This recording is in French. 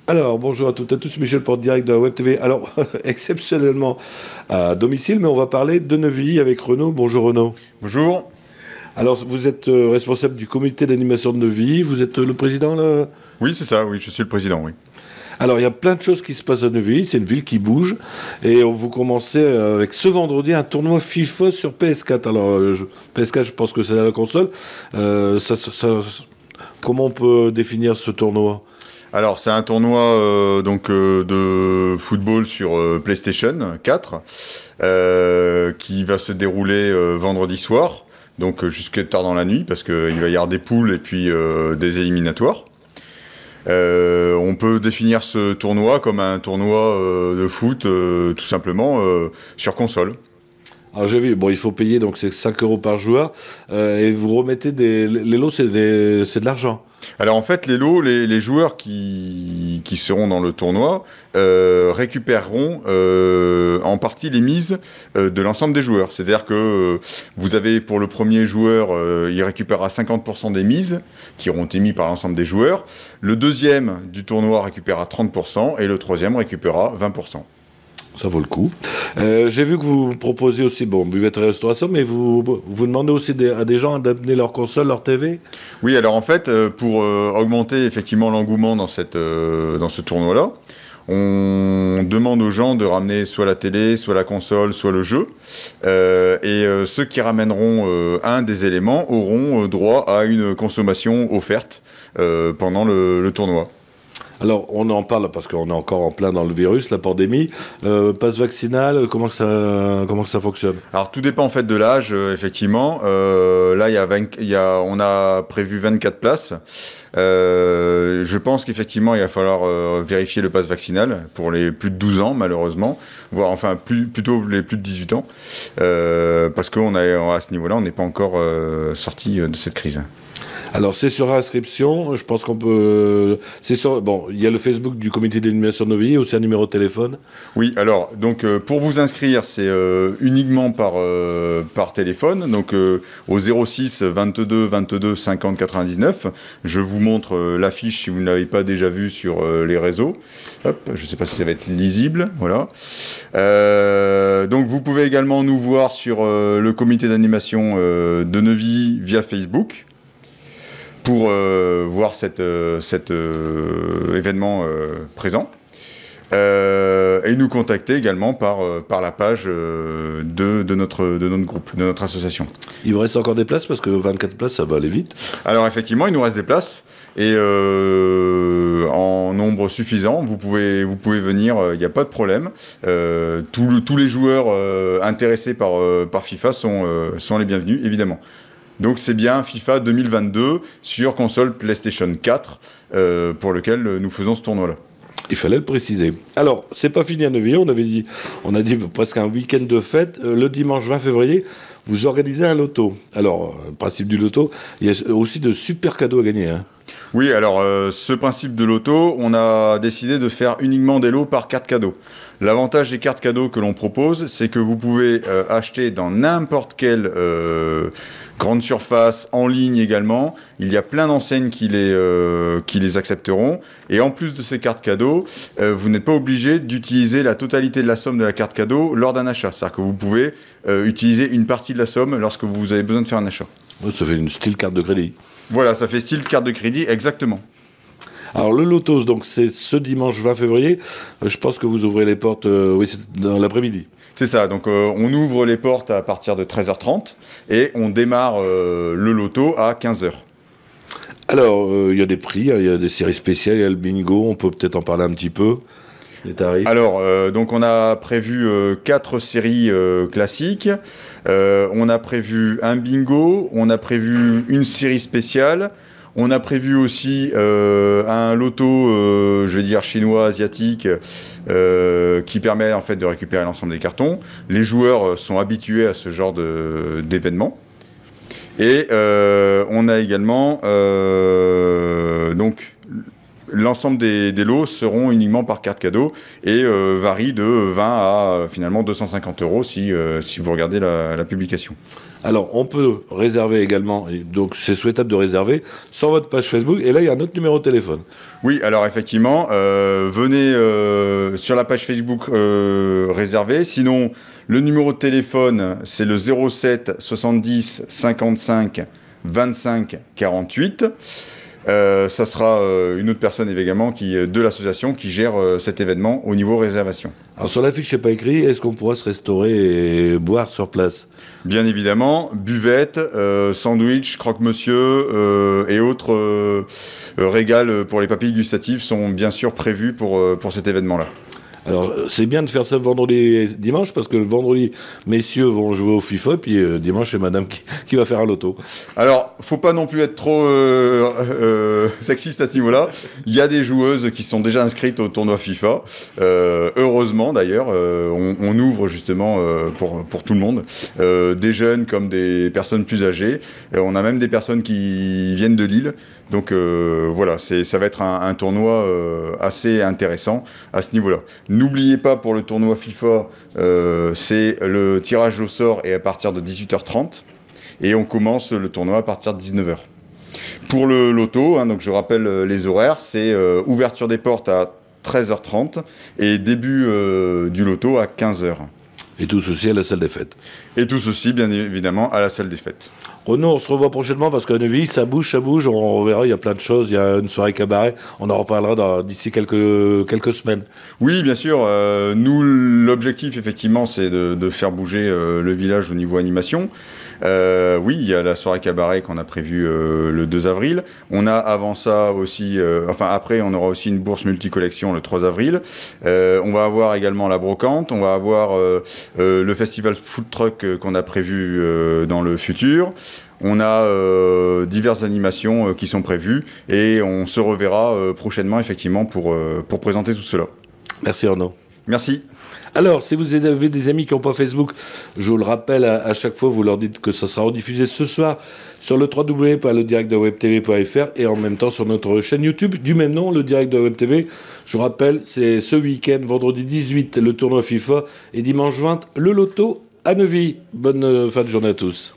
Alors, bonjour à toutes et à tous, Michel Porte direct de la Web TV. Alors, exceptionnellement à domicile, mais on va parler de Neuvy avec Renaud. Bonjour Renaud. Bonjour. Alors, vous êtes responsable du comité d'animation de Neuvy, vous êtes le président là. Oui, c'est ça, oui, je suis le président, oui. Alors, il y a plein de choses qui se passent à Neuvy, c'est une ville qui bouge, et vous commencez avec ce vendredi un tournoi FIFA sur PS4. Alors, PS4, je pense que c'est à la console. Comment on peut définir ce tournoi? Alors, c'est un tournoi de football sur PlayStation 4 qui va se dérouler vendredi soir, donc jusque tard dans la nuit, parce qu'il va y avoir des poules et puis des éliminatoires. On peut définir ce tournoi comme un tournoi de foot, tout simplement, sur console. Alors j'ai vu, bon, il faut payer, donc c'est 5 euros par joueur, et vous remettez les lots, c'est de l'argent. Alors en fait, les lots, les joueurs qui seront dans le tournoi récupéreront en partie les mises de l'ensemble des joueurs. C'est-à-dire que vous avez pour le premier joueur, il récupérera 50% des mises qui auront été mises par l'ensemble des joueurs. Le deuxième du tournoi récupérera 30% et le troisième récupérera 20%. Ça vaut le coup. J'ai vu que vous proposez aussi, bon, buvette et restauration, mais vous demandez aussi à des gens d'amener leur console, leur TV? Oui, alors en fait, pour augmenter effectivement l'engouement dans ce tournoi-là, on demande aux gens de ramener soit la télé, soit la console, soit le jeu. Ceux qui ramèneront un des éléments auront droit à une consommation offerte pendant le tournoi. Alors, on en parle parce qu'on est encore en plein dans le virus, la pandémie. Passe vaccinal, comment que ça fonctionne? Alors tout dépend en fait de l'âge, effectivement. Là, on a prévu 24 places. Je pense qu'effectivement, il va falloir vérifier le pass vaccinal pour les plus de 12 ans, malheureusement, voire enfin plutôt les plus de 18 ans, parce à ce niveau-là, on n'est pas encore sorti de cette crise. Alors, c'est sur inscription, je pense qu'on peut... Bon, il y a le Facebook du comité d'animation de Neuvy, aussi un numéro de téléphone. Oui, alors, donc, pour vous inscrire, c'est uniquement par téléphone, donc au 06 22 22 50 99. Je vous montre l'affiche si vous ne l'avez pas déjà vue sur les réseaux. Hop, je ne sais pas si ça va être lisible, voilà. Donc, vous pouvez également nous voir sur le comité d'animation de Neuvy via Facebook, pour voir cet événement présent. Et nous contacter également par la page de notre groupe, de notre association. Il vous reste encore des places parce que 24 places, ça va aller vite. Alors effectivement, il nous reste des places et en nombre suffisant. Vous pouvez venir, il n'y a pas de problème. Tous les joueurs intéressés par FIFA sont les bienvenus, évidemment. Donc c'est bien FIFA 2022 sur console PlayStation 4 pour lequel nous faisons ce tournoi-là. Il fallait le préciser. Alors, c'est pas fini à Neuvy, on a dit presque un week-end de fête. Le dimanche 20 février, vous organisez un loto. Alors, le principe du loto, il y a aussi de super cadeaux à gagner, hein. Oui, alors ce principe de loto, on a décidé de faire uniquement des lots par carte cadeau. L'avantage des cartes cadeaux que l'on propose, c'est que vous pouvez acheter dans n'importe quelle grande surface, en ligne également. Il y a plein d'enseignes qui les accepteront. Et en plus de ces cartes cadeaux, vous n'êtes pas obligé d'utiliser la totalité de la somme de la carte cadeau lors d'un achat. C'est-à-dire que vous pouvez utiliser une partie de la somme lorsque vous avez besoin de faire un achat. Ça fait une style carte de crédit. Voilà, ça fait style carte de crédit, exactement. Alors le loto, donc c'est ce dimanche 20 février. Je pense que vous ouvrez les portes, oui, c'est dans l'après-midi. C'est ça, donc on ouvre les portes à partir de 13h30 et on démarre le loto à 15h. Alors, il y a des prix, il y a des séries spéciales, il y a le bingo, on peut peut-être en parler un petit peu, les tarifs. Alors, donc on a prévu 4 séries classiques, on a prévu un bingo, on a prévu une série spéciale, on a prévu aussi un loto, je vais dire chinois, asiatique, qui permet en fait de récupérer l'ensemble des cartons. Les joueurs sont habitués à ce genre d'événements. Et on a également donc l'ensemble des lots seront uniquement par carte cadeau et varient de 20 à finalement 250 € si vous regardez la publication. Alors, on peut réserver également, donc c'est souhaitable de réserver sur votre page Facebook, et là, il y a un autre numéro de téléphone. Oui, alors effectivement, venez sur la page Facebook réserver, sinon le numéro de téléphone, c'est le 07 70 55 25 48. Ça sera une autre personne également de l'association qui gère cet événement au niveau réservation. Alors sur l'affiche, c'est pas écrit, est-ce qu'on pourra se restaurer et boire sur place? Bien évidemment, buvette, sandwich, croque-monsieur et autres régals pour les papilles gustatives sont bien sûr prévus pour cet événement-là. Alors, c'est bien de faire ça vendredi et dimanche, parce que le vendredi, messieurs vont jouer au FIFA, puis dimanche, c'est madame qui va faire un loto. Alors, faut pas non plus être trop sexiste à ce niveau-là. Il y a des joueuses qui sont déjà inscrites au tournoi FIFA. Heureusement, d'ailleurs, on ouvre justement pour tout le monde. Des jeunes comme des personnes plus âgées. On a même des personnes qui viennent de Lille. Donc voilà, ça va être un tournoi assez intéressant à ce niveau-là. N'oubliez pas pour le tournoi FIFA, c'est le tirage au sort est à partir de 18h30 et on commence le tournoi à partir de 19h. Pour le loto, donc je rappelle les horaires, c'est ouverture des portes à 13h30 et début du loto à 15h. Et tout ceci à la salle des fêtes. Et tout ceci, bien évidemment, à la salle des fêtes. Renaud, on se revoit prochainement parce qu'à Neuville, ça bouge, on verra, il y a plein de choses, il y a une soirée cabaret, on en reparlera d'ici quelques semaines. Oui, bien sûr, nous, l'objectif, effectivement, c'est de faire bouger le village au niveau animation. Oui, il y a la soirée cabaret qu'on a prévue le 2 avril. On a avant ça aussi, après, on aura aussi une bourse multicollection le 3 avril. On va avoir également la brocante, on va avoir le festival food truck qu'on a prévu dans le futur. On a diverses animations qui sont prévues et on se reverra prochainement effectivement pour présenter tout cela. Merci Arnaud. Merci. Alors, si vous avez des amis qui n'ont pas Facebook, je vous le rappelle, à chaque fois, vous leur dites que ça sera rediffusé ce soir sur le www.ledirectdewebtv.fr et en même temps sur notre chaîne YouTube du même nom, le Direct de Web TV. Je vous rappelle, c'est ce week-end, vendredi 18, le tournoi FIFA et dimanche 20, le loto à Neuville. Bonne fin de journée à tous.